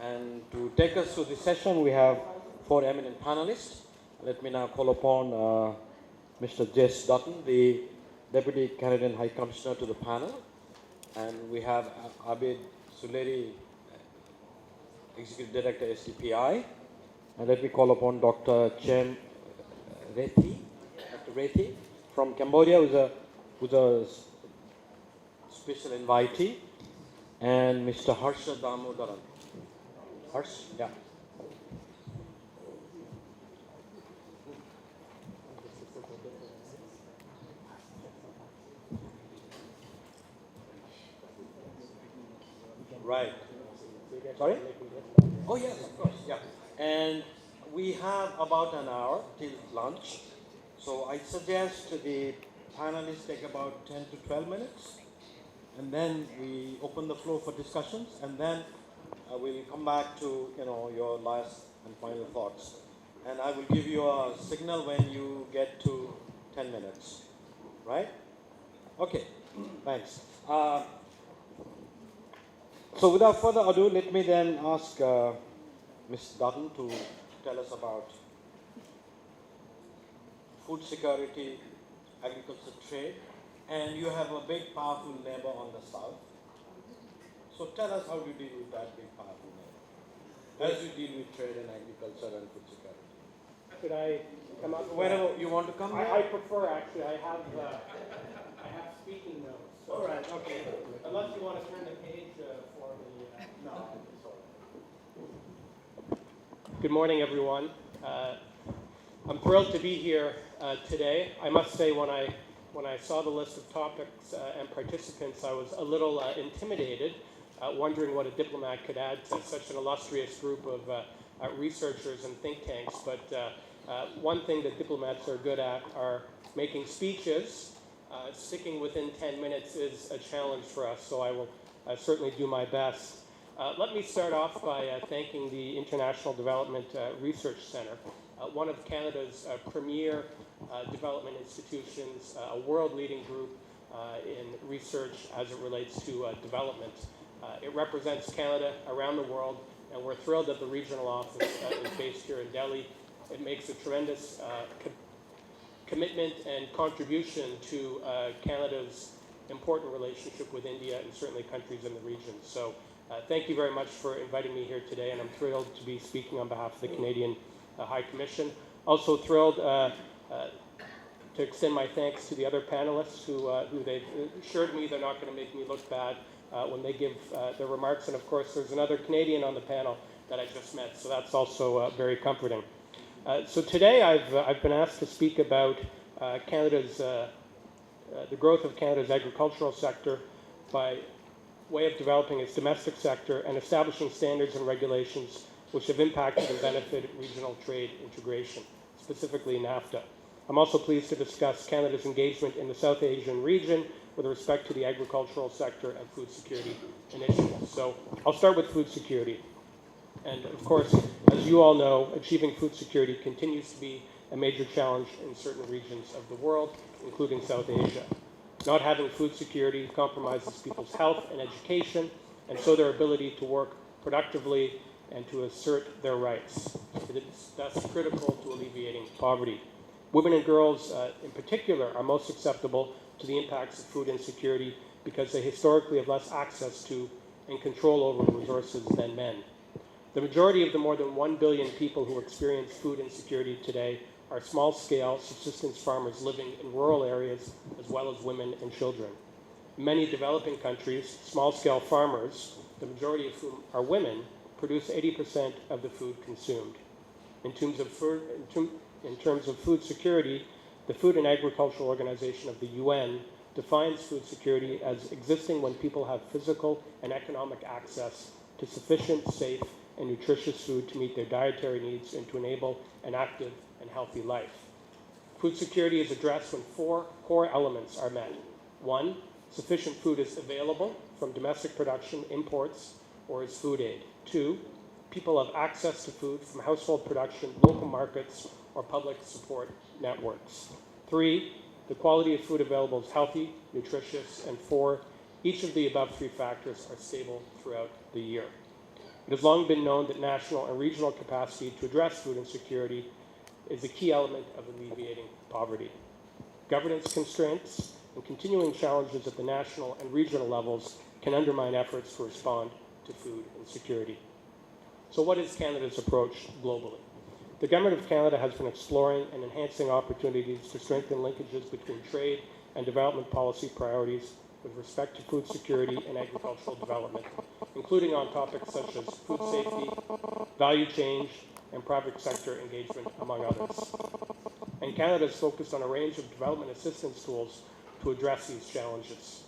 And to take us through this session, we have four eminent panelists. Let me now call upon Mr. Jess Dutton, the Deputy Canadian High Commissioner, to the panel. And we have Abid Suleri, Executive Director, SCPI. And let me call upon Dr. Chen Rethi, from Cambodia, who's a special invitee, and Mr. Harsha Damodaran. Harsh, yeah. Right. Sorry? Oh, yes, of course, yeah. And we have about an hour till lunch. So I suggest the panelists take about 10 to 12 minutes. And then we open the floor for discussions. And then we'll come back to, your last and final thoughts. And I will give you a signal when you get to 10 minutes. Right? Okay, thanks. So without further ado, let me then ask Ms. Dutton to tell us about food security, agriculture, trade, and you have a big, powerful neighbor on the south. So tell us how you deal with that big, powerful neighbor, as you deal with trade and agriculture and food security. Could I come up? Wherever you want to come. I prefer, actually. I have speaking notes. So all right. Okay. Unless you want to turn the page for me. No. Good morning, everyone. I'm thrilled to be here today. I must say, when I saw the list of topics and participants, I was a little intimidated, wondering what a diplomat could add to such an illustrious group of researchers and think tanks. But one thing that diplomats are good at are making speeches. Sticking within 10 minutes is a challenge for us, so I will certainly do my best. Let me start off by thanking the International Development Research Centre, one of Canada's premier development institutions, a world-leading group in research as it relates to development. It represents Canada around the world, and we're thrilled that the regional office is based here in Delhi. It makes a tremendous commitment and contribution to Canada's important relationship with India and certainly countries in the region. So thank you very much for inviting me here today, and I'm thrilled to be speaking on behalf of the Canadian High Commission. Also thrilled to extend my thanks to the other panelists who they've assured me they're not going to make me look bad when they give their remarks. And of course, there's another Canadian on the panel that I just met, so that's also very comforting. So today I've been asked to speak about Canada's the growth of Canada's agricultural sector by way of developing its domestic sector and establishing standards and regulations which have impacted and benefited regional trade integration, specifically NAFTA. I'm also pleased to discuss Canada's engagement in the South Asian region with respect to the agricultural sector and food security initiatives. So I'll start with food security. And of course, as you all know, achieving food security continues to be a major challenge in certain regions of the world, including South Asia. Not having food security compromises people's health and education, and so their ability to work productively and to assert their rights. It is thus critical to alleviating poverty. Women and girls in particular are most susceptible to the impacts of food insecurity because they historically have less access to and control over resources than men. The majority of the more than 1 billion people who experience food insecurity today are small-scale subsistence farmers living in rural areas, as well as women and children. In many developing countries, small-scale farmers, the majority of whom are women, produce 80% of the food consumed. In terms of food security, the Food and Agricultural Organization of the UN defines food security as existing when people have physical and economic access to sufficient, safe, and nutritious food to meet their dietary needs and to enable an active and healthy life. Food security is addressed when 4 core elements are met. 1, sufficient food is available from domestic production, imports, or as food aid. 2, people have access to food from household production, local markets, or public support networks. 3, the quality of food available is healthy, nutritious, and 4, each of the above 3 factors are stable throughout the year. It has long been known that national and regional capacity to address food insecurity is a key element of alleviating poverty. Governance constraints and continuing challenges at the national and regional levels can undermine efforts to respond to food insecurity. So what is Canada's approach globally? The Government of Canada has been exploring and enhancing opportunities to strengthen linkages between trade and development policy priorities with respect to food security and agricultural development, including on topics such as food safety, value change, and private sector engagement, among others. And Canada is focused on a range of development assistance tools to address these challenges.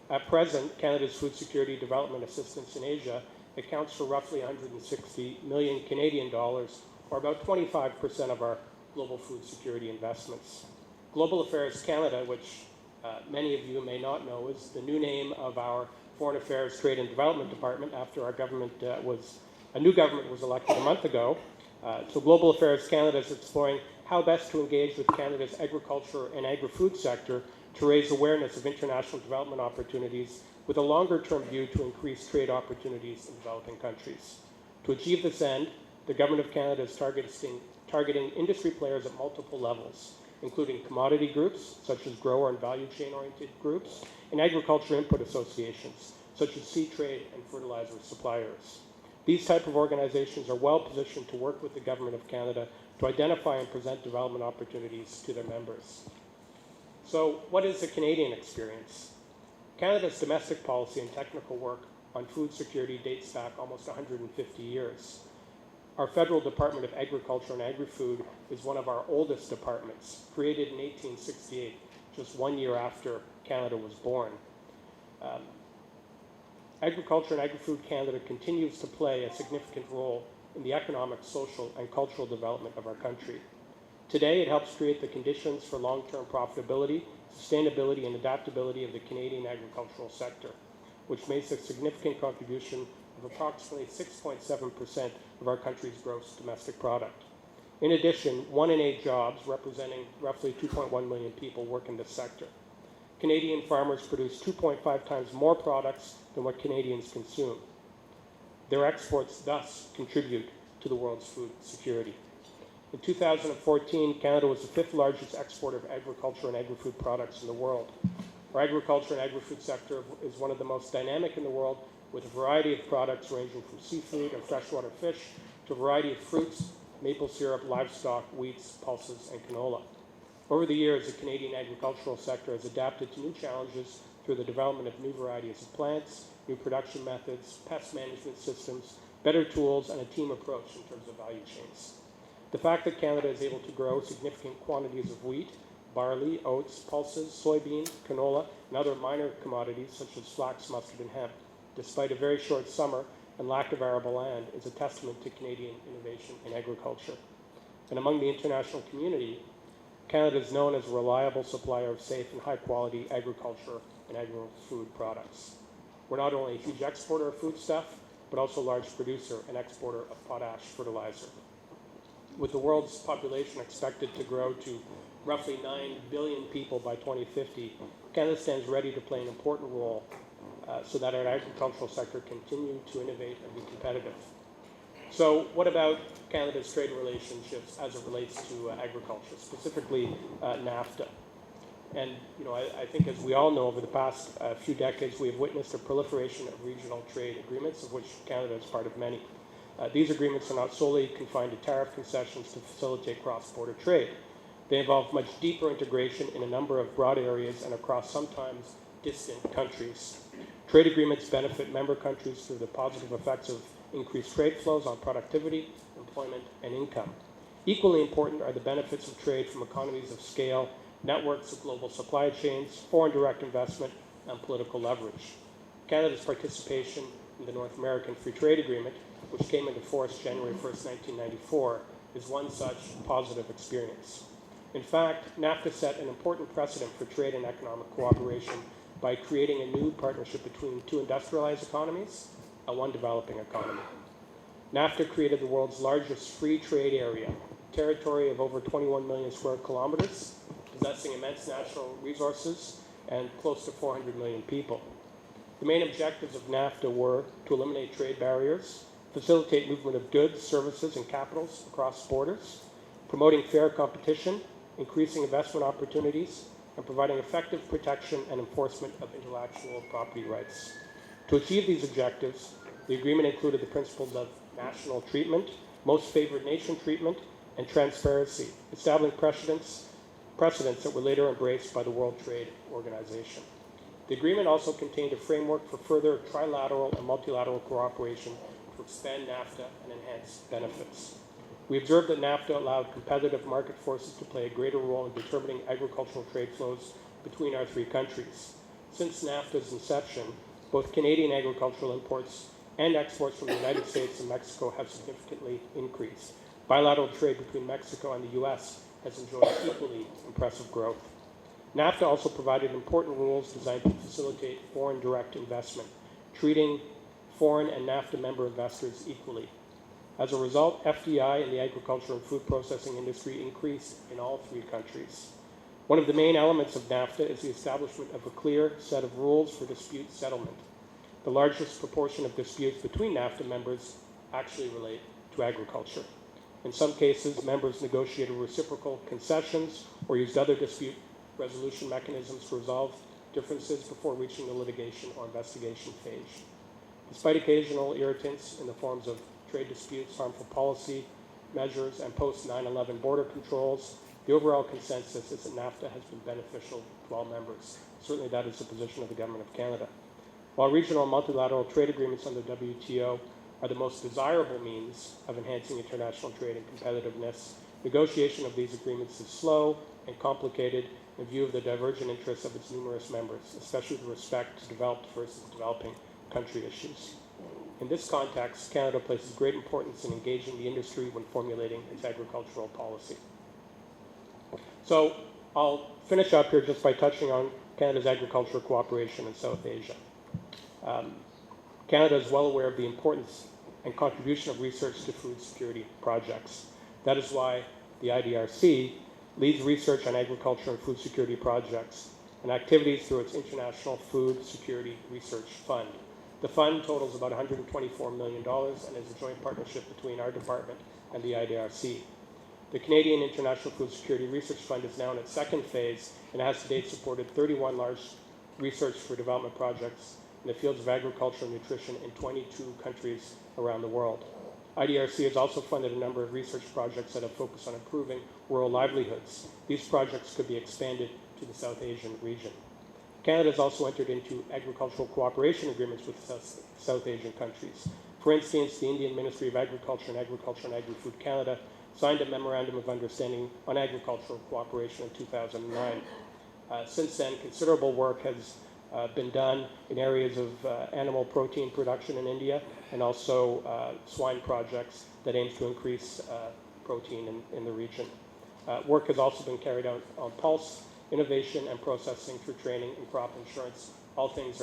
At present, Canada's food security development assistance in Asia accounts for roughly 160 million Canadian dollars, or about 25% of our global food security investments. Global Affairs Canada, which many of you may not know, is the new name of our Foreign Affairs, Trade and Development Department after our government a new government was elected a month ago. So Global Affairs Canada is exploring how best to engage with Canada's agriculture and agri-food sector to raise awareness of international development opportunities with a longer-term view to increase trade opportunities in developing countries. To achieve this end, the Government of Canada is targeting industry players at multiple levels, including commodity groups, such as grower and value chain-oriented groups, and agriculture input associations, such as seed trade and fertilizer suppliers. These type of organizations are well positioned to work with the Government of Canada to identify and present development opportunities to their members. So what is the Canadian experience? Canada's domestic policy and technical work on food security dates back almost 150 years. Our Federal Department of Agriculture and Agri-Food is one of our oldest departments, created in 1868, just 1 year after Canada was born. Agriculture and Agri-Food Canada continues to play a significant role in the economic, social, and cultural development of our country. Today, it helps create the conditions for long-term profitability, sustainability, and adaptability of the Canadian agricultural sector, which makes a significant contribution of approximately 6.7% of our country's gross domestic product. In addition, 1 in 8 jobs, representing roughly 2.1 million people, work in this sector. Canadian farmers produce 2.5 times more products than what Canadians consume. Their exports thus contribute to the world's food security. In 2014, Canada was the 5th largest exporter of agriculture and agri-food products in the world. Our agriculture and agri-food sector is one of the most dynamic in the world, with a variety of products ranging from seafood and freshwater fish to a variety of fruits, maple syrup, livestock, wheats, pulses, and canola. Over the years, the Canadian agricultural sector has adapted to new challenges through the development of new varieties of plants, new production methods, pest management systems, better tools, and a team approach in terms of value chains. The fact that Canada is able to grow significant quantities of wheat, barley, oats, pulses, soybean, canola, and other minor commodities such as flax, mustard, and hemp, despite a very short summer and lack of arable land, is a testament to Canadian innovation in agriculture. And among the international community, Canada is known as a reliable supplier of safe and high-quality agriculture and agri-food products. We're not only a huge exporter of foodstuff, but also a large producer and exporter of potash fertilizer. With the world's population expected to grow to roughly 9 billion people by 2050, Canada stands ready to play an important role so that our agricultural sector continue to innovate and be competitive. So what about Canada's trade relationships as it relates to agriculture, specifically NAFTA? And I think, as we all know, over the past few decades, we have witnessed a proliferation of regional trade agreements, of which Canada is part of many. These agreements are not solely confined to tariff concessions to facilitate cross-border trade. They involve much deeper integration in a number of broad areas and across sometimes distant countries. Trade agreements benefit member countries through the positive effects of increased trade flows on productivity, employment, and income. Equally important are the benefits of trade from economies of scale, networks of global supply chains, foreign direct investment, and political leverage. Canada's participation in the North American Free Trade Agreement, which came into force January 1st, 1994, is one such positive experience. In fact, NAFTA set an important precedent for trade and economic cooperation by creating a new partnership between two industrialized economies and one developing economy. NAFTA created the world's largest free trade area, territory of over 21 million square kilometers, possessing immense natural resources and close to 400 million people. The main objectives of NAFTA were to eliminate trade barriers, facilitate movement of goods, services, and capitals across borders, promoting fair competition, increasing investment opportunities, and providing effective protection and enforcement of intellectual property rights. To achieve these objectives, the agreement included the principles of national treatment, most favored nation treatment, and transparency, establishing precedents that were later embraced by the World Trade Organization. The agreement also contained a framework for further trilateral and multilateral cooperation to expand NAFTA and enhance benefits. We observed that NAFTA allowed competitive market forces to play a greater role in determining agricultural trade flows between our three countries. Since NAFTA's inception, both Canadian agricultural imports and exports from the United States and Mexico have significantly increased. Bilateral trade between Mexico and the U.S. has enjoyed equally impressive growth. NAFTA also provided important rules designed to facilitate foreign direct investment, treating foreign and NAFTA member investors equally. As a result, FDI in the agriculture and food processing industry increased in all three countries. One of the main elements of NAFTA is the establishment of a clear set of rules for dispute settlement. The largest proportion of disputes between NAFTA members actually relate to agriculture. In some cases, members negotiated reciprocal concessions or used other dispute resolution mechanisms to resolve differences before reaching the litigation or investigation phase. Despite occasional irritants in the forms of trade disputes, harmful policy measures, and post-9/11 border controls, the overall consensus is that NAFTA has been beneficial to all members. Certainly that is the position of the Government of Canada. While regional and multilateral trade agreements under WTO are the most desirable means of enhancing international trade and competitiveness, negotiation of these agreements is slow and complicated in view of the divergent interests of its numerous members, especially with respect to developed versus developing country issues. In this context, Canada places great importance in engaging the industry when formulating its agricultural policy. So I'll finish up here just by touching on Canada's agricultural cooperation in South Asia. Canada is well aware of the importance and contribution of research to food security projects. That is why the IDRC leads research on agriculture and food security projects and activities through its International Food Security Research Fund. The fund totals about $124 million and is a joint partnership between our department and the IDRC. The Canadian International Food Security Research Fund is now in its second phase and has to date supported 31 large research for development projects in the fields of agriculture and nutrition in 22 countries around the world. IDRC has also funded a number of research projects that have focused on improving rural livelihoods. These projects could be expanded to the South Asian region. Canada has also entered into agricultural cooperation agreements with South Asian countries. For instance, the Indian Ministry of Agriculture and Agri-Food Canada signed a Memorandum of Understanding on Agricultural Cooperation in 2009. Since then, considerable work has been done in areas of animal protein production in India and also swine projects that aims to increase protein in the region. Work has also been carried out on pulse, innovation and processing through training and crop insurance, all things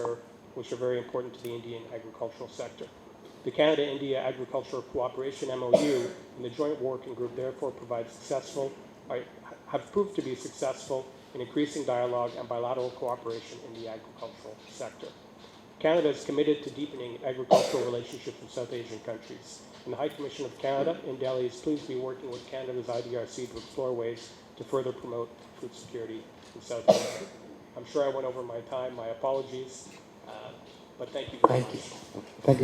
which are very important to the Indian agricultural sector. The Canada-India Agricultural Cooperation MOU and the Joint Working Group therefore have proved to be successful in increasing dialogue and bilateral cooperation in the agricultural sector. Canada is committed to deepening agricultural relationships with South Asian countries. And the High Commission of Canada in Delhi is pleased to be working with Canada's IDRC to explore ways to further promote food security in South Asia. I'm sure I went over my time. My apologies. But thank you very much.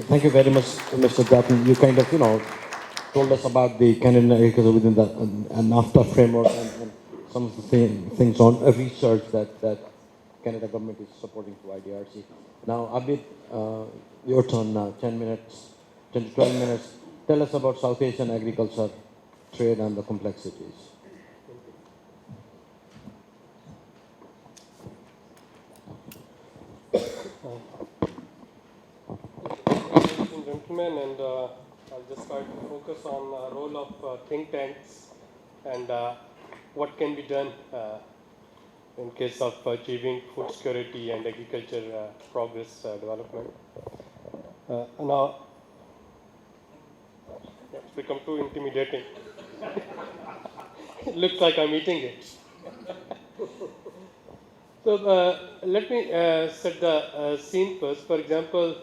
Thank you very much, Mr. Dutton. You kind of, told us about the Canadian agriculture within the NAFTA framework and some of the things on research that Canada government is supporting through IDRC. Now, Abid, your turn now, 10 to 12 minutes. Tell us about South Asian agriculture, trade and the complexities. Ladies and gentlemen, and I'll just try to focus on the role of think tanks and what can be done in case of achieving food security and agriculture progress development. Now, it's become too intimidating. It looks like I'm eating it. So let me set the scene first. For example,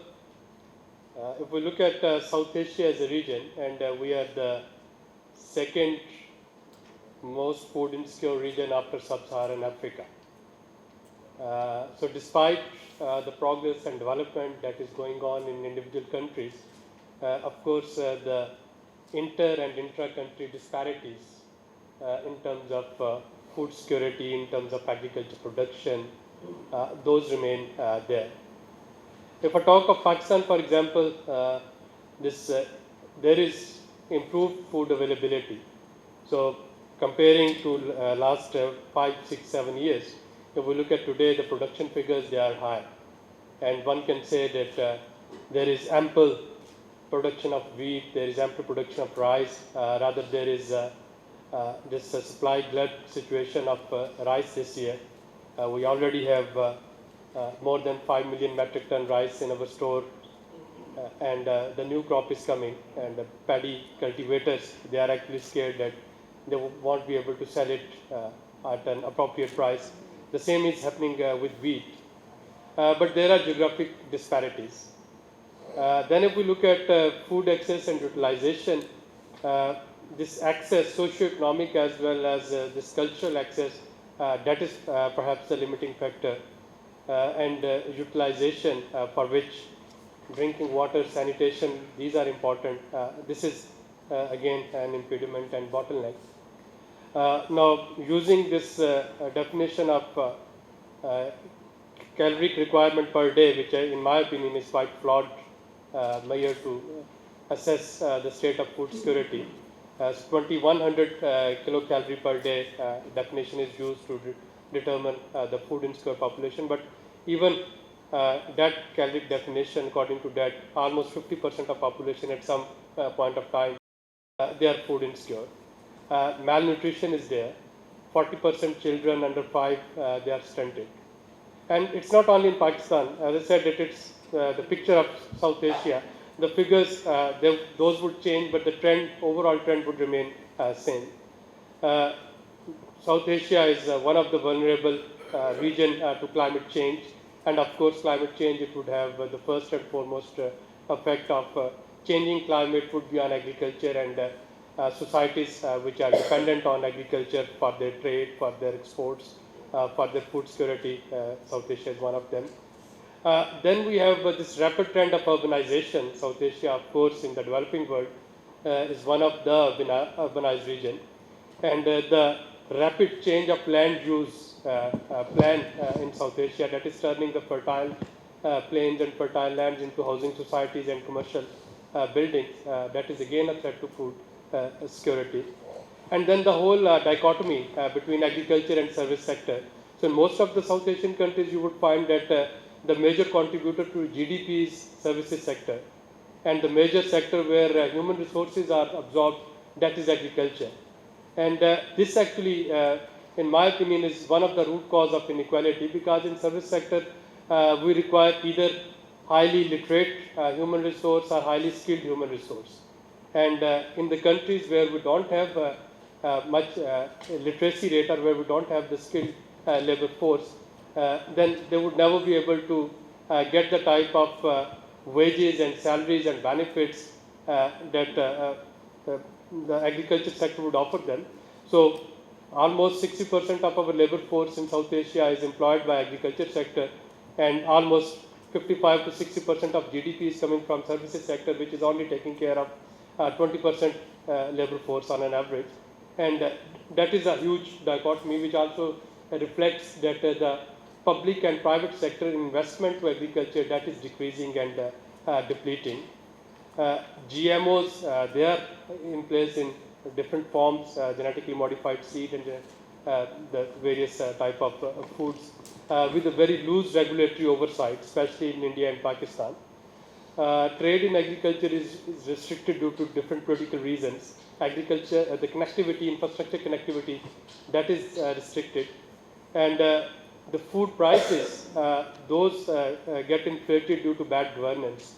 If we look at South Asia as a region, and we are the second most food insecure region after Sub-Saharan Africa. So despite the progress and development that is going on in individual countries, of course, the inter and intra-country disparities in terms of food security, in terms of agriculture production, those remain there. If I talk of Pakistan, for example, there is improved food availability. So comparing to last 5, 6, 7 years, if we look at today, the production figures, they are high. And one can say that there is ample production of wheat, there is ample production of rice, rather there is this supply glut situation of rice this year. We already have more than 5 million metric ton rice in our store, and the new crop is coming, and the paddy cultivators, they are actually scared that they won't be able to sell it at an appropriate price. The same is happening with wheat. But there are geographic disparities. Then if we look at food access and utilization, this access, socio-economic as well as this cultural access, that is perhaps the limiting factor. And utilization for which drinking water, sanitation, these are important. This is again an impediment and bottleneck. Now, using this definition of caloric requirement per day, which in my opinion is quite flawed measure to assess the state of food security, 2100 kilocalorie per day definition is used to determine the food insecure population. But even that caloric definition, according to that, almost 50% of population at some point of time, they are food insecure. Malnutrition is there. 40% children under 5, they are stunted. And it's not only in Pakistan. As I said, that it's the picture of South Asia. The figures, those would change, but the trend, overall trend would remain same. South Asia is one of the vulnerable region to climate change. And of course, climate change, it would have the first and foremost effect of changing climate would be on agriculture and societies which are dependent on agriculture for their trade, for their exports, for their food security. South Asia is one of them. Then we have this rapid trend of urbanization. South Asia, of course, in the developing world, is one of the urbanized region. And the rapid change of land use plan in South Asia, that is turning the fertile plains and fertile lands into housing societies and commercial buildings. That is again a threat to food security. And then the whole dichotomy between agriculture and service sector. So in most of the South Asian countries, you would find that the major contributor to GDP is services sector. And the major sector where human resources are absorbed, that is agriculture. And this actually, in my opinion, is one of the root cause of inequality, because in service sector, we require either highly literate human resource or highly skilled human resource. And in the countries where we don't have much literacy rate, or where we don't have the skilled labor force, then they would never be able to get the type of wages and salaries and benefits that the agriculture sector would offer them. So almost 60% of our labor force in South Asia is employed by agriculture sector, and almost 55 to 60% of GDP is coming from services sector, which is only taking care of 20% labor force on an average. And that is a huge dichotomy, which also reflects that the public and private sector investment to agriculture, that is decreasing and depleting. GMOs, they are in place in different forms, genetically modified seed and the various type of foods, with a very loose regulatory oversight, especially in India and Pakistan. Trade in agriculture is restricted due to different political reasons. Agriculture, the connectivity, infrastructure connectivity, that is restricted. And the food prices, those get inflated due to bad governance.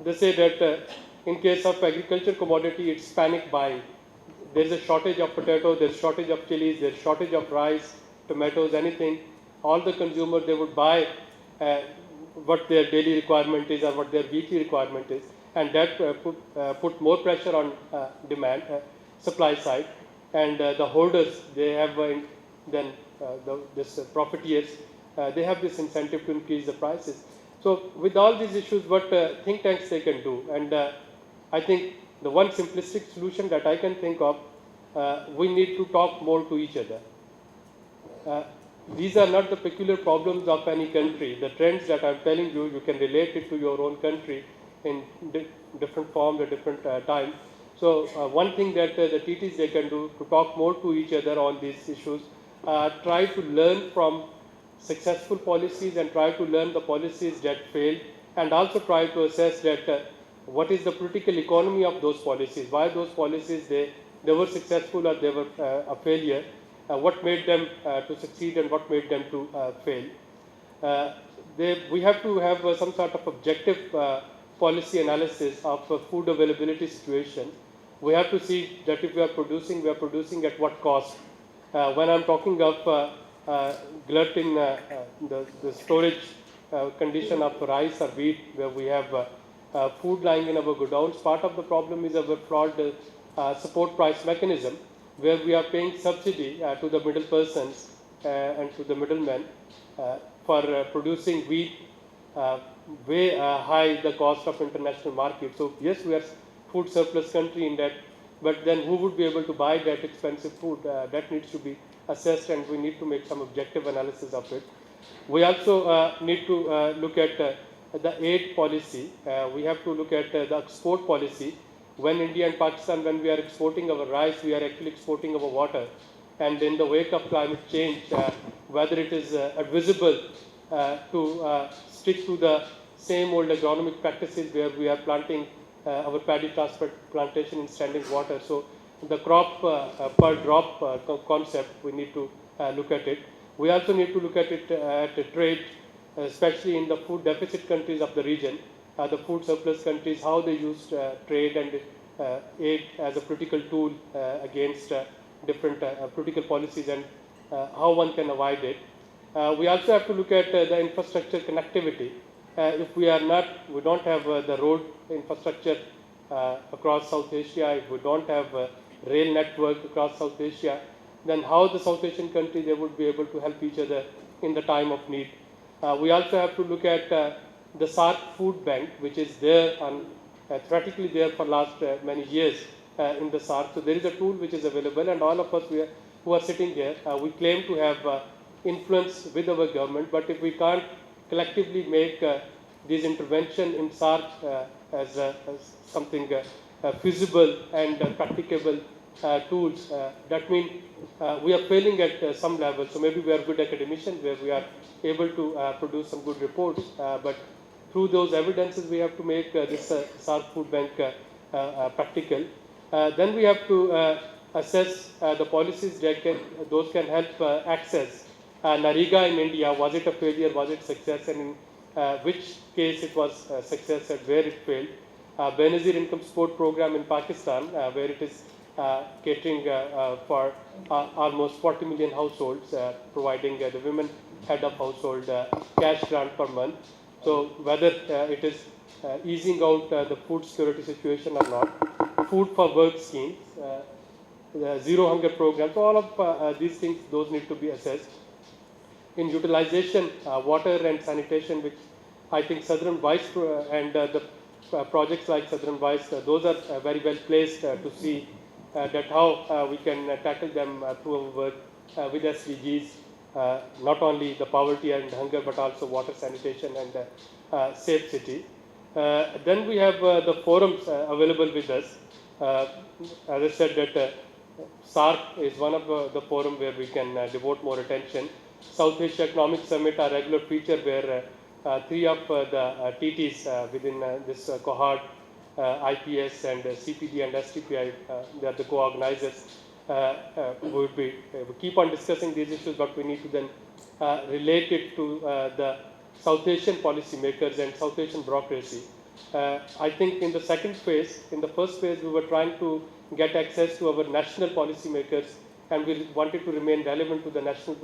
They say that in case of agriculture commodity, it's panic buying. There's a shortage of potato, there's shortage of chilies, there's shortage of rice, tomatoes, anything. All the consumers, they would buy what their daily requirement is or what their weekly requirement is, and that put more pressure on demand, supply side, and the holders, they have this profiteers, they have this incentive to increase the prices. So with all these issues, what think tanks they can do, and I think the one simplistic solution that I can think of, we need to talk more to each other. These are not the peculiar problems of any country. The trends that I'm telling you, you can relate it to your own country in different forms at different times. So one thing that the TTs they can do to talk more to each other on these issues, try to learn from successful policies and try to learn the policies that failed, and also try to assess that what is the political economy of those policies, why those policies they were successful or they were a failure, what made them to succeed and what made them to fail. We have to have some sort of objective policy analysis of food availability situation. We have to see that if we are producing at what cost. When I'm talking of glut in the storage condition of rice or wheat, where we have food lying in our godowns, part of the problem is our flawed support price mechanism, where we are paying subsidy to the middle persons and to the middlemen for producing wheat way high the cost of international market. So yes, we are food surplus country in that, but then who would be able to buy that expensive food? That needs to be assessed, and we need to make some objective analysis of it. We also need to look at the aid policy. We have to look at the export policy. When India and Pakistan, when we are exporting our rice, we are actually exporting our water. And in the wake of climate change, whether it is advisable to stick to the same old agronomic practices where we are planting our paddy plantation in standing water. So the crop per drop concept, we need to look at it. We also need to look at it at trade, especially in the food deficit countries of the region. The food surplus countries, how they use trade and aid as a political tool against different political policies, and how one can avoid it. We also have to look at the infrastructure connectivity. If we don't have the road infrastructure across South Asia, if we don't have rail network across South Asia, then how the South Asian countries they would be able to help each other in the time of need. We also have to look at the SARC food bank, which is there and theoretically there for last many years in the SARC. So there is a tool which is available, and all of us who are sitting here, we claim to have influence with our government, but if we can't collectively make these intervention in SARC as something feasible and practicable tools, that means we are failing at some level. So maybe we are good academicians where we are able to produce some good reports, but through those evidences we have to make this SARC food bank practical. Then we have to assess the policies that those can help access. NREGA in India, was it a failure, was it success, and in which case it was success and where it failed. Benazir Income Support Program in Pakistan, where it is catering for almost 40 million households, providing the women head of household cash grant per month. So whether it is easing out the food security situation or not, food for work schemes, the zero hunger programs, all of these things, those need to be assessed. In utilization, water and sanitation, which I think Southern Vice and the projects like Southern Vice, those are very well placed to see that how we can tackle them through our work with SDGs, not only the poverty and hunger, but also water, sanitation, and safe city. Then we have the forums available with us. As I said, that SARC is one of the forum where we can devote more attention. South Asia Economic Summit, a regular feature where three of the TTs within this cohort, IPS and CPD and STPI, they are the co-organizers. We keep on discussing these issues, but we need to then relate it to the South Asian policymakers and South Asian bureaucracy. I think in the second phase, in the first phase, we were trying to get access to our national policymakers, and we wanted to remain relevant to the national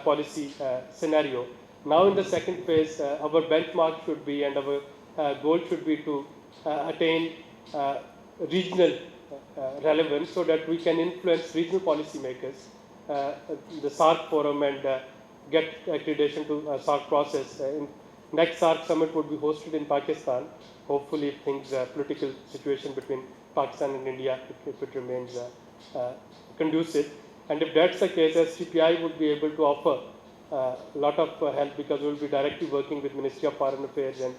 policy scenario. Now in the second phase, our benchmark should be and our goal should be to attain regional relevance so that we can influence regional policymakers, the SARC forum, and get accreditation to SARC process. Next SARC summit would be hosted in Pakistan. Hopefully, if things, political situation between Pakistan and India, if it remains conducive. And if that's the case, STPI would be able to offer a lot of help, because we will be directly working with Ministry of Foreign Affairs and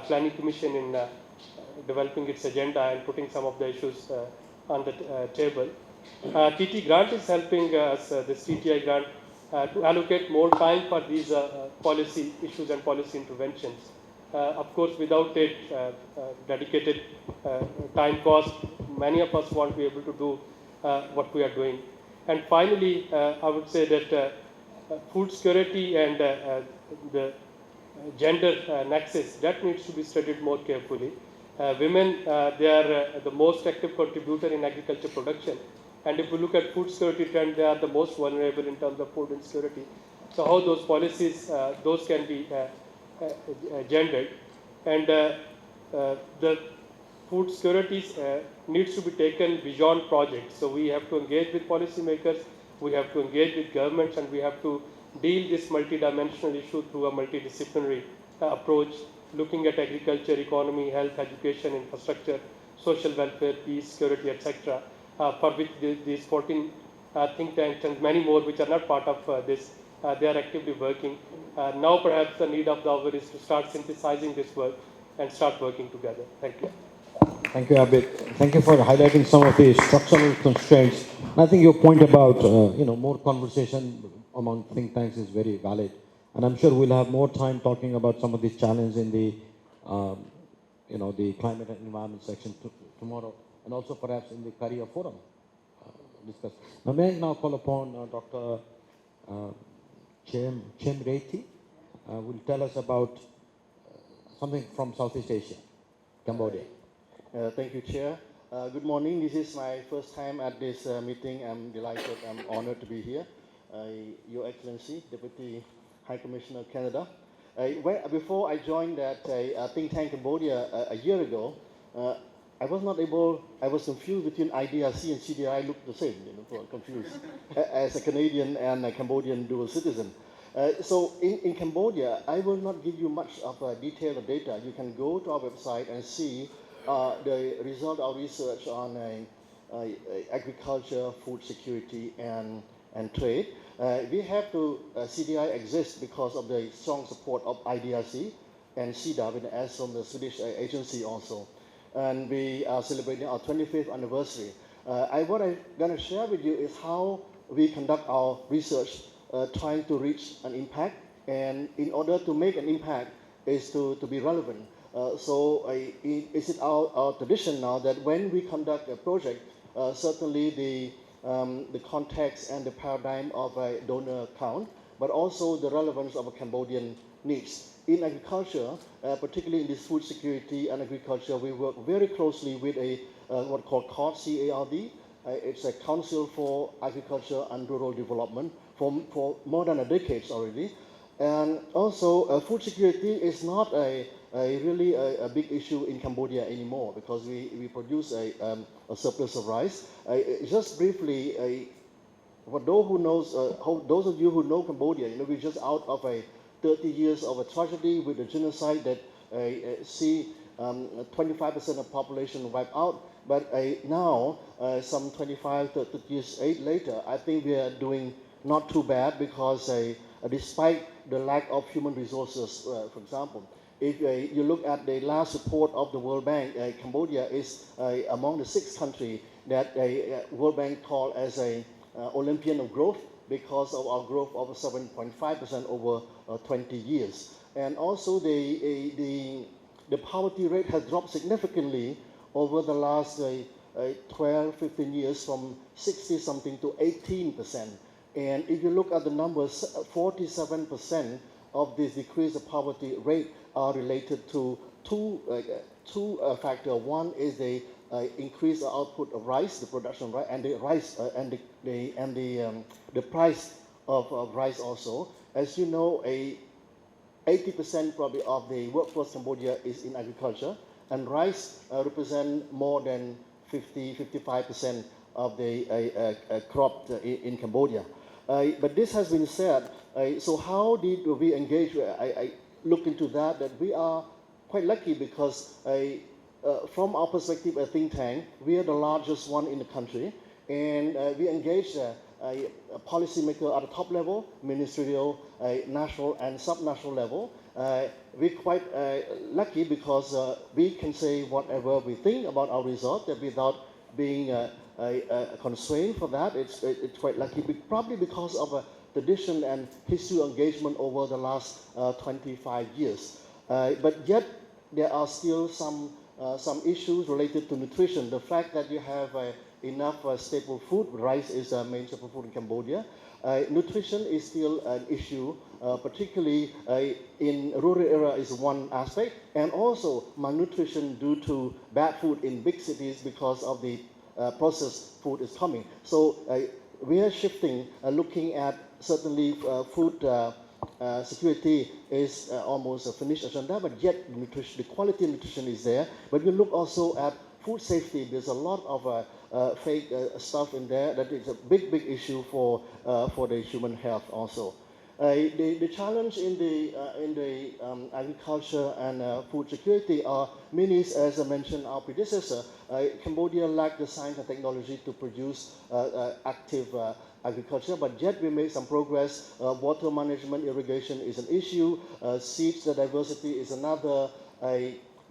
Planning Commission in developing its agenda and putting some of the issues on the table. TT grant is helping us, this TTI grant, to allocate more time for these policy issues and policy interventions. Of course, without it, dedicated time cost, many of us won't be able to do what we are doing. And finally, I would say that food security and the gender nexus, that needs to be studied more carefully. Women, they are the most active contributor in agriculture production. And if we look at food security trend, they are the most vulnerable in terms of food insecurity. So how those policies, those can be gendered. And the food security needs to be taken beyond projects. So we have to engage with policymakers, we have to engage with governments, and we have to deal this multidimensional issue through a multidisciplinary approach, looking at agriculture, economy, health, education, infrastructure, social welfare, peace, security, etc., for which these 14 think tanks and many more which are not part of this, they are actively working. Now perhaps the need of the hour is to start synthesizing this work and start working together. Thank you. Thank you, Abid. Thank you for highlighting some of the structural constraints. I think your point about more conversation among think tanks is very valid, and I'm sure we'll have more time talking about some of these challenges in the the climate and environment section tomorrow, and also perhaps in the career forum discuss. Now, may I now call upon Dr. Chem Rethi, will tell us about something from Southeast Asia, Cambodia. Thank you, Chair. Good morning. This is my first time at this meeting. I'm delighted, I'm honored to be here. Your Excellency, Deputy High Commissioner of Canada. Before I joined that think tank Cambodia a year ago, I was confused between IDRC and CDI looked the same, confused, as a Canadian and a Cambodian dual citizen. So in Cambodia, I will not give you much of detailed data. You can go to our website and see the result of research on agriculture, food security, and trade. We have to, CDI exists because of the strong support of IDRC and SIDA, with as from the Swedish agency also. And we are celebrating our 25th anniversary. What I'm going to share with you is how we conduct our research, trying to reach an impact. And in order to make an impact is to be relevant. Is it our tradition now that when we conduct a project, certainly the context and the paradigm of a donor count, but also the relevance of a Cambodian needs. In agriculture, particularly in this food security and agriculture, we work very closely with a what called CARD. It's a Council for Agriculture and Rural Development for more than a decade already. And also, food security is not really a big issue in Cambodia anymore because we produce a surplus of rice. Just briefly, for those of you who know Cambodia, we're just out of a 30 years of a tragedy with a genocide that see 25% of population wiped out. But now, some 25 to 30 years later, I think we are doing not too bad because despite the lack of human resources, for example, if you look at the last report of the World Bank, Cambodia is among the 6 countries that World Bank called as a Olympian of growth because of our growth of 7.5% over 20 years. And also the poverty rate has dropped significantly over the last 12, 15 years from 60-something to 18%. And if you look at the numbers, 47% of this decrease of poverty rate are related to two factors. One is the increase output of rice, the production of rice, and the rice the price of rice also. As you know, 80% probably of the workforce Cambodia is in agriculture, and rice represent more than 55% of the crop in Cambodia. But this has been said, so how did we engage? I looked into that we are quite lucky because from our perspective, a think tank, we are the largest one in the country, and we engage a policymaker at the top level, ministerial, national, and subnational level. We're quite lucky because we can say whatever we think about our result without being constrained for that. It's quite lucky, probably because of a tradition and history engagement over the last 25 years. But yet, there are still some issues related to nutrition. The fact that you have enough staple food, rice is a main staple food in Cambodia. Nutrition is still an issue, particularly in rural area is one aspect, and also malnutrition due to bad food in big cities because of the processed food is coming. So we are shifting, looking at certainly food security is almost a finished agenda, but yet nutrition, the quality of nutrition is there. But we look also at food safety. There's a lot of fake stuff in there that is a big issue for the human health also. The challenge in the agriculture and food security are many, as I mentioned, our predecessor. Cambodia lacked the science and technology to produce active agriculture, but yet we made some progress. Water management, irrigation is an issue. Seeds diversity is another.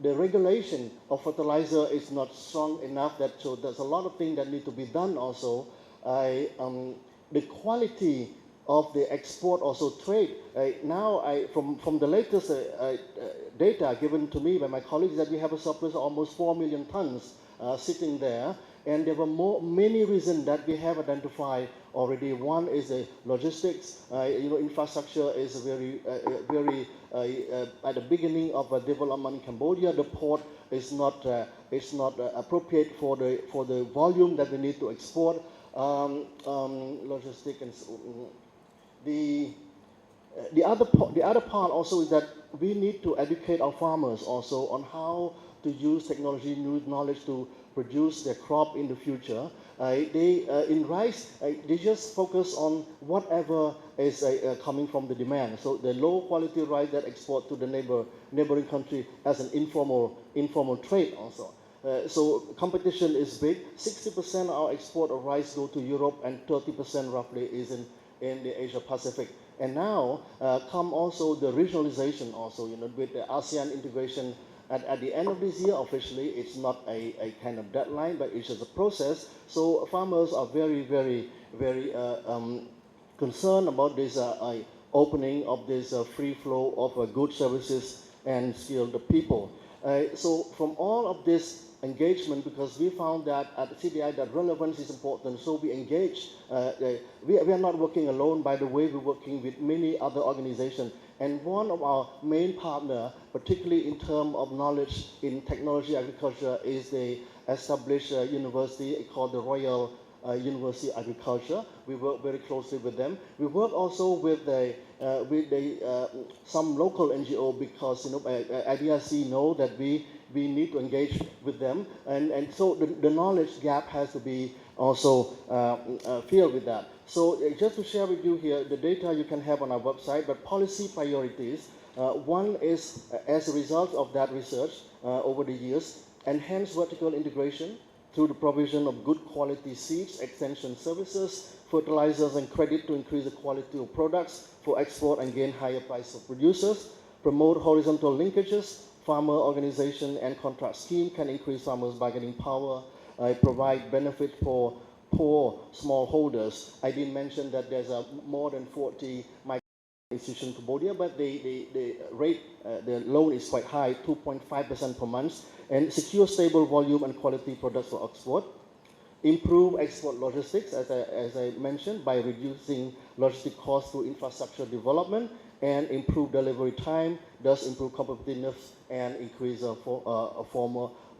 The regulation of fertilizer is not strong enough. So there's a lot of things that need to be done also. The quality of the export also trade. Now, from the latest data given to me by my colleagues, that we have a surplus of almost 4 million tons sitting there. And there were many reasons that we have identified already. One is the logistics. Infrastructure is very at the beginning of development in Cambodia. The port is not appropriate for the volume that we need to export. Logistics and the other part also is that we need to educate our farmers also on how to use technology, new knowledge to produce their crop in the future. In rice, they just focus on whatever is coming from the demand. So the low quality rice that export to the neighboring country as an informal trade also. So competition is big. 60% of our export of rice go to Europe, and 30% roughly is in the Asia Pacific. And now come also the regionalization also, with the ASEAN integration. At the end of this year, officially, it's not a kind of deadline, but it's just a process. So farmers are very, very, very concerned about this opening of this free flow of goods, services, and skilled people. So from all of this engagement, because we found that at CDI that relevance is important, so we engage. We are not working alone, by the way. We're working with many other organizations. And one of our main partner, particularly in terms of knowledge in technology agriculture, is the established university called the Royal University Agriculture. We work very closely with them. We work also with some local NGO because IDRC know that we need to engage with them, and so the knowledge gap has to be also filled with that. So just to share with you here, the data you can have on our website, but policy priorities. One is, as a result of that research over the years, enhance vertical integration through the provision of good quality seeds, extension services, fertilizers, and credit to increase the quality of products for export and gain higher price for producers. Promote horizontal linkages. Farmer organization and contract scheme can increase farmers' bargaining power, provide benefit for poor smallholders. I didn't mention that there's more than 40 micro institutions in Cambodia, but the rate, the loan is quite high, 2.5% per month, and secure stable volume and quality products for export. Improve export logistics, as I mentioned, by reducing logistic costs through infrastructure development, and improve delivery time, thus improve competitiveness and increase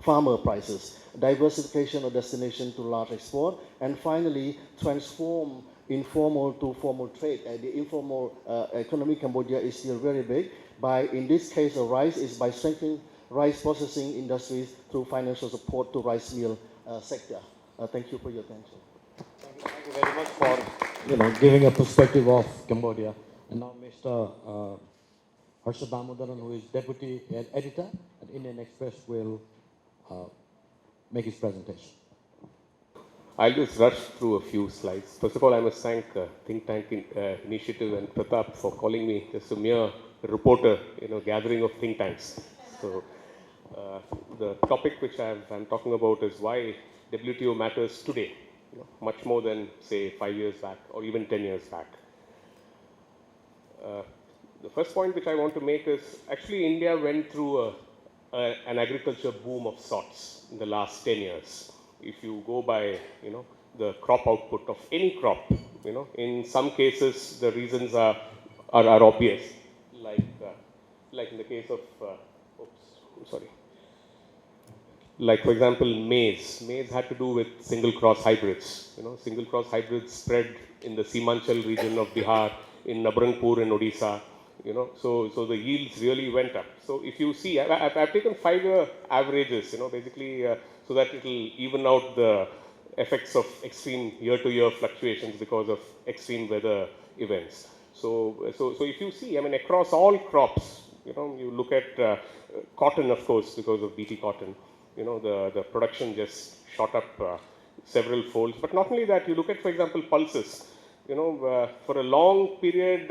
farmer prices. Diversification of destination to large export, and finally, transform informal to formal trade. The informal economy in Cambodia is still very big. by, in this case, rice is by strengthening rice processing industries through financial support to rice mill sector. Thank you for your attention. Thank you very much for giving a perspective of Cambodia. And now Mr. Harsha Damodaran, who is Deputy Editor at Indian Express, will make his presentation. I'll just rush through a few slides. First of all, I must thank Think Tank Initiative and Pratap for calling me just a mere reporter, gathering of think tanks. So the topic which I'm talking about is why WTO matters today, much more than, say, 5 years back or even 10 years back. The first point which I want to make is actually India went through an agriculture boom of sorts in the last 10 years. If you go by, the crop output of any crop, in some cases the reasons are obvious, like in the case of, like for example maize. Maize had to do with single cross hybrids. Single cross hybrids spread in the Simanchal region of Bihar, in Nabarangpur in Odisha. So the yields really went up. So if you see, I've taken 5-year averages, basically so that it will even out the effects of extreme year-to-year fluctuations because of extreme weather events. So if you see, across all crops, you look at cotton, of course, because of BT cotton, the production just shot up several folds. But not only that, you look at, for example, pulses. For a long period,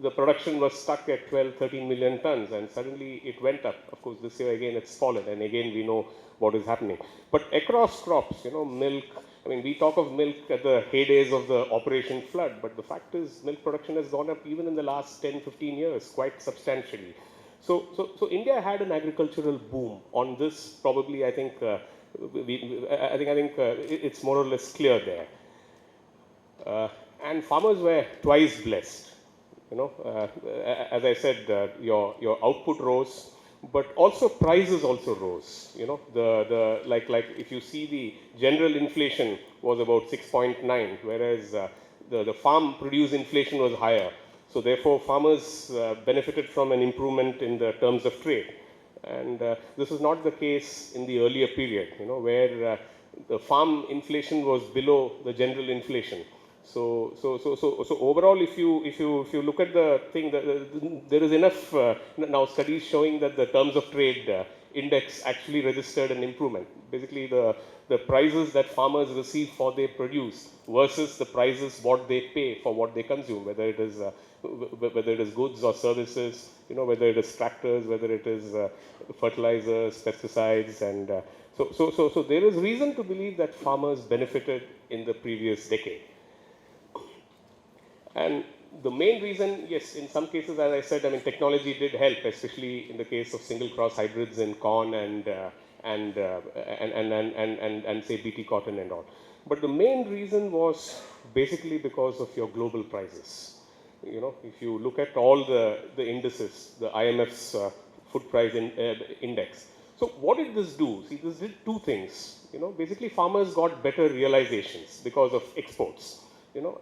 the production was stuck at 12, 13 million tons, and suddenly it went up. Of course, this year again it's fallen, and again we know what is happening. But across crops, milk, we talk of milk at the heydays of the Operation Flood, but the fact is milk production has gone up even in the last 10, 15 years, quite substantially. So India had an agricultural boom. On this, probably, I think it's more or less clear there. And farmers were twice blessed. As I said, your output rose, but also prices also rose. Like if you see the general inflation was about 6.9, whereas the farm produce inflation was higher. So therefore, farmers benefited from an improvement in the terms of trade. And this is not the case in the earlier period, where the farm inflation was below the general inflation. So overall, if you look at the thing, there is enough now studies showing that the terms of trade index actually registered an improvement. Basically, the prices that farmers receive for their produce versus the prices what they pay for what they consume, whether it is goods or services, whether it is tractors, whether it is fertilizers, pesticides, and so there is reason to believe that farmers benefited in the previous decade. And the main reason, yes, in some cases, as I said, technology did help, especially in the case of single cross hybrids in corn and say BT cotton and all. But the main reason was basically because of your global prices. If you look at all the indices, the IMF's food price index. So what did this do? See, this did two things. Basically farmers got better realizations because of exports.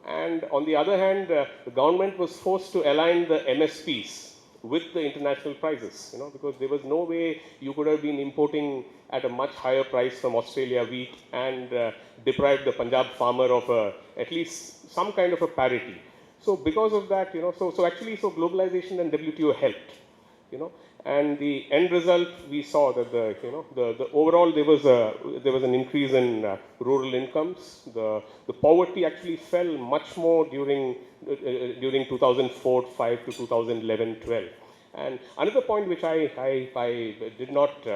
And on the other hand, the government was forced to align the MSPs with the international prices, because there was no way you could have been importing at a much higher price from Australia wheat and deprive the Punjab farmer of at least some kind of a parity. So because of that, so globalization and WTO helped, and the end result, we saw that the overall there was an increase in rural incomes. The poverty actually fell much more during 2004-5 to 2011-12. And another point which I did not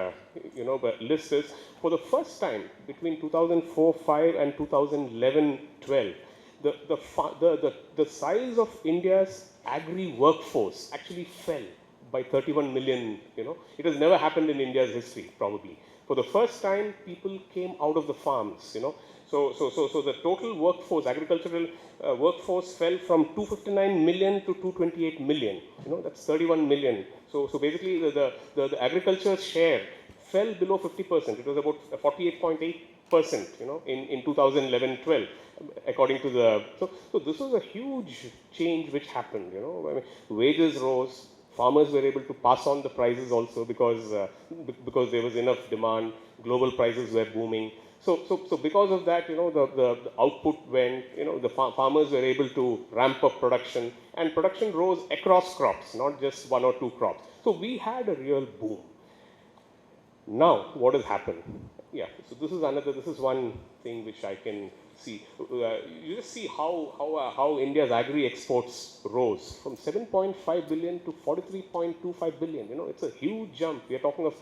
list is, for the first time between 2004-5 and 2011-12, the size of India's agri workforce actually fell by 31 million. It has never happened in India's history, probably. For the first time, people came out of the farms. So the total workforce, agricultural workforce, fell from 259 million to 228 million. That's 31 million. So basically, the agriculture share fell below 50%. It was about 48.8%. In 2011-12, according to the. So this was a huge change which happened. Wages rose. farmers were able to pass on the prices also because there was enough demand, global prices were booming. So because of that, the output went, the farmers were able to ramp up production, and production rose across crops, not just one or two crops. So we had a real boom. Now, what has happened? Yeah, so this is one thing which I can see. You just see how India's agri exports rose from 7.5 billion to 43.25 billion. It's a huge jump. We are talking of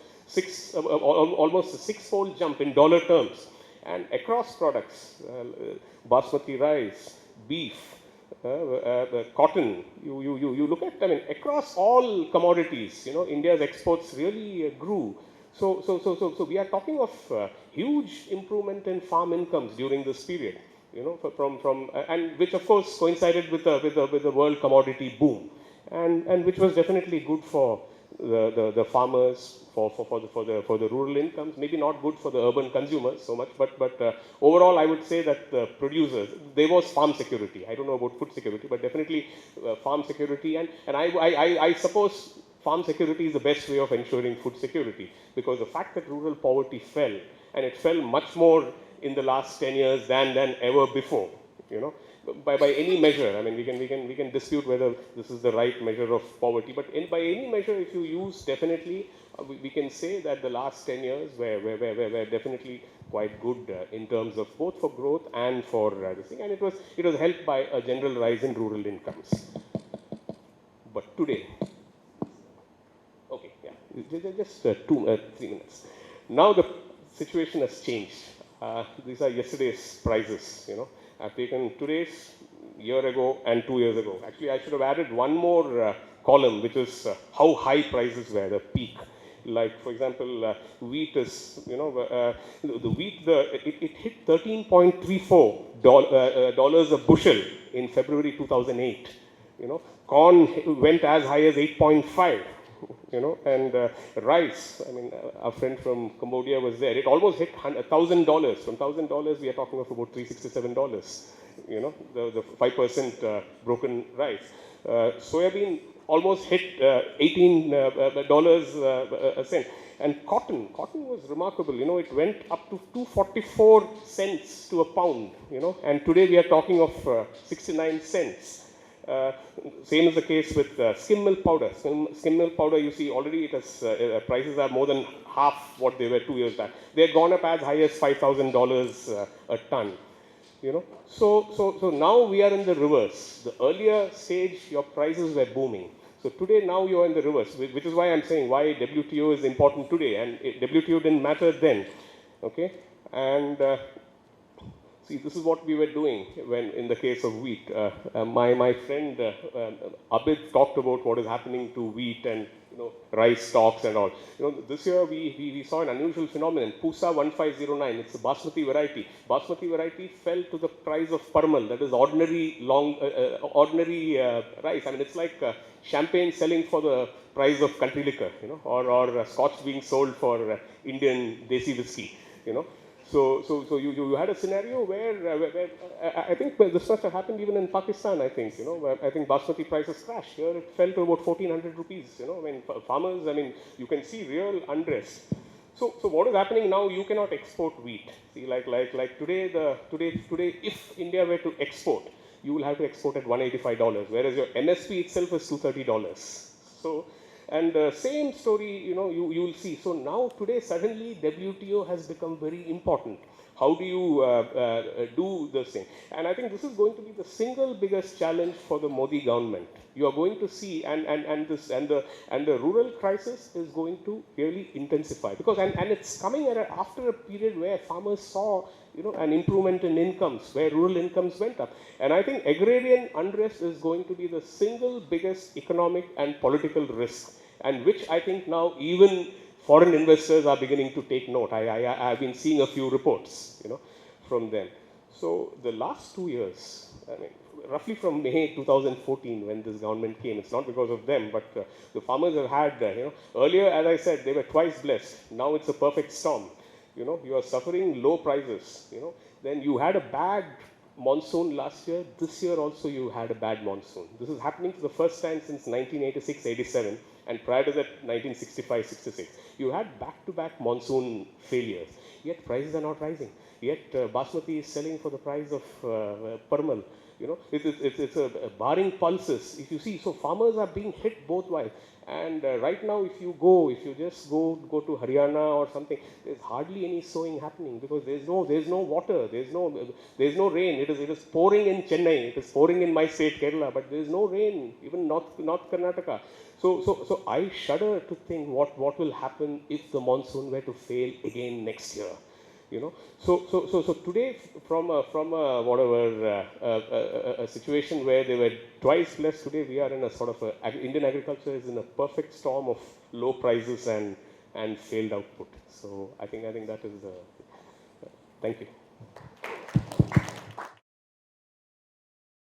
almost a six-fold jump in dollar terms. And across products, basmati rice, beef, cotton, you look at, across all commodities, India's exports really grew. So we are talking of huge improvement in farm incomes during this period, and which of course coincided with the world commodity boom, and which was definitely good for the farmers, for the rural incomes. Maybe not good for the urban consumers so much, but overall I would say that the producers, there was farm security. I don't know about food security, but definitely farm security, and I suppose farm security is the best way of ensuring food security, because the fact that rural poverty fell, and it fell much more in the last 10 years than ever before, by any measure. We can dispute whether this is the right measure of poverty, but by any measure, if you use, definitely we can say that the last 10 years were definitely quite good in terms of both for growth and for this thing, and it was helped by a general rise in rural incomes. But today, just 3 minutes. Now the situation has changed. These are yesterday's prices. I've taken today's, year ago, and 2 years ago. Actually, I should have added one more column, which is how high prices were, the peak. Like, for example, wheat is, the wheat, it hit $13.34 dollars a bushel in February 2008. Corn went as high as 8.5. And rice, our friend from Cambodia was there. It almost hit $1,000. From $1,000, we are talking of about $367. The 5% broken rice. Soybean almost hit $18 a cent. And cotton was remarkable. It went up to 244 cents to a pound. And today we are talking of 69 cents. Same is the case with skim milk powder. Skim milk powder, you see, already it has prices are more than half what they were 2 years back. They had gone up as high as $5,000 a ton. So now we are in the reverse. The earlier stage, your prices were booming. So today, now you are in the reverse, which is why I'm saying why WTO is important today, and WTO didn't matter then. Okay, and see, this is what we were doing when, in the case of wheat. My friend Abid talked about what is happening to wheat and rice stocks and all. This year we saw an unusual phenomenon. Pusa 1509. It's a basmati variety. Basmati variety fell to the price of parmal. That is ordinary rice. It's like champagne selling for the price of country liquor, or scotch being sold for Indian desi whiskey, So you had a scenario where I think this must have happened even in Pakistan. I think where I think basmati prices crashed. Here it fell to about 1,400 rupees. Farmers. You can see real unrest. So what is happening now? You cannot export wheat. See, like today, if India were to export, you will have to export at $185, whereas your MSP itself is $230. So. And same story, you will see. So now today suddenly WTO has become very important. How do you do this thing? And I think this is going to be the single biggest challenge for the Modi government. You are going to see, and the rural crisis is going to really intensify, because and it's coming after a period where farmers saw an improvement in incomes, where rural incomes went up. And I think agrarian unrest is going to be the single biggest economic and political risk, and which I think now even foreign investors are beginning to take note. I've been seeing a few reports, from them. So the last 2 years, roughly from May 2014 when this government came, it's not because of them, but the farmers have had, earlier, as I said, they were twice blessed. Now it's a perfect storm. You are suffering low prices, then you had a bad monsoon last year. This year also you had a bad monsoon. This is happening for the first time since 1986-87, and prior to that 1965-66. You had back-to-back monsoon failures, yet prices are not rising. Yet Basmati is selling for the price of Parmal. You know, it's a barring pulses. If you see, so farmers are being hit both ways. And right now, if you just go to Haryana or something, there's hardly any sowing happening because there's no water, there's no rain. It is pouring in Chennai, it is pouring in my state Kerala, but there's no rain, even North Karnataka. So I shudder to think what will happen if the monsoon were to fail again next year. You know, so today from a situation where they were twice blessed, today we are in a sort of Indian agriculture is in a perfect storm of low prices and failed output. So I think that is thank you.